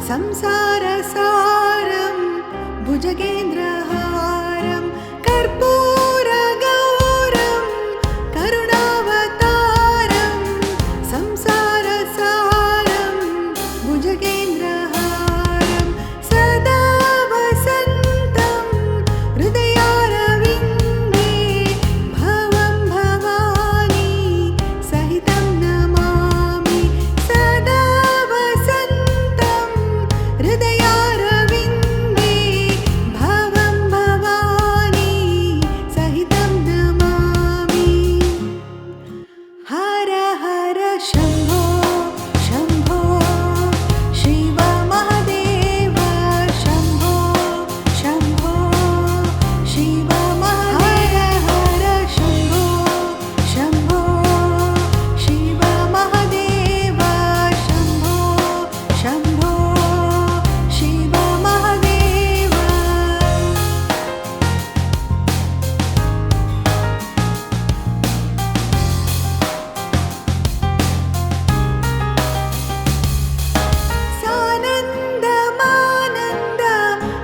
संसारसारं भुजगेन्द्रहारं कर्पूरगौरं करुणावतारं संसारसारं भुजगेन्द्रहारं सदा वसन्तं हृदयारविन्दे भवं भवानी सहितं नमामि सदा वसन्तं हृदयारविन्दे भवं भवानी सहितं नमामि हर हर शम्भो शम्भो शिव महादेव शम्भो शम्भो शिव महादेव हर शम्भो शम्भो शिव महादेव शम्भो शम्भो शिव महादेव सानन्दमानन्द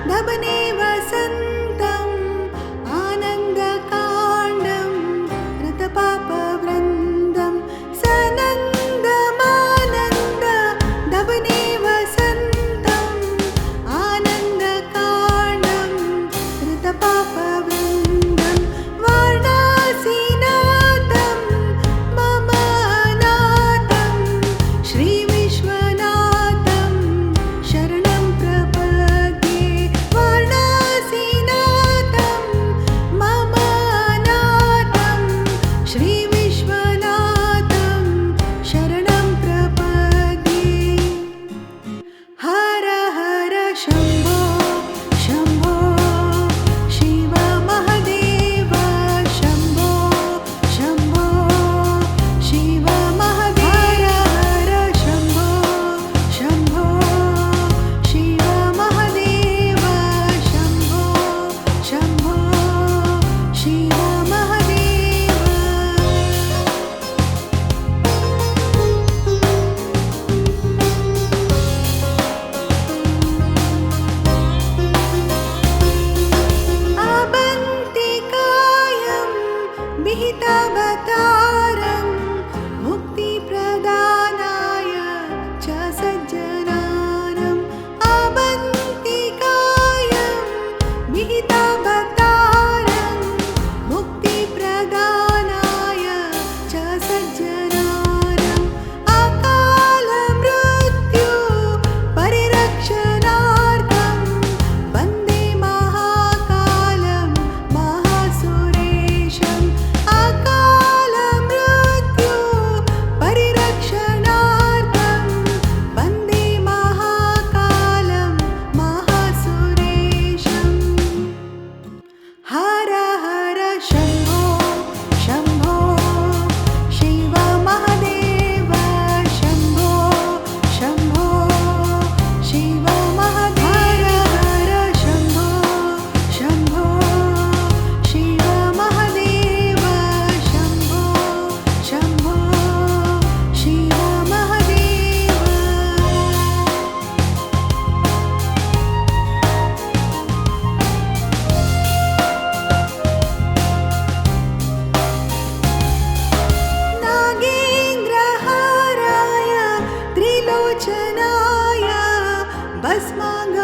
दमने वसन्तम् आनन्दकाण्डं रतपापवृन्दं सनन्दमानन्द दमने वसन्तम् आनन्दकाण्डं रतपापवृन्दं वाराणसीनाथं मम नाथं श्रीविश्वनाथं शरणं प्रपद्ये वाराणसीनाथं मम नाथं श्रीविश्वनाथं शरणं प्रपद्ये हर हर शम्भो शम्भो शिव महादेव शम्भो शम्भो शिव महादेव हर शम्भो शम्भो शिव महादेव शम्भो शम्भो शिव महादेव अवन्तिकायं विहितावतारं मुक्तिप्रदानाय च सज्जनानाम् अवन्तिकायं विहितावतारं मुक्तिप्रदानाय च सज्जनानाम् अकालमृत्यु परिरक्षणार्थं वन्दे महाकालं महासुरेशम् अकालमृत्यु परिरक्षणार्थं वन्दे महाकालं महासुरेशम् हर हर शम्भो शम्भो शिव महादेव शम्भो शम्भो शिव महादेव हर शम्भो शम्भो शिव महादेव शम्भो शम्भो शिव महादेव नागेन्द्रहाराय त्रिलोचनाय भस्माङ्ग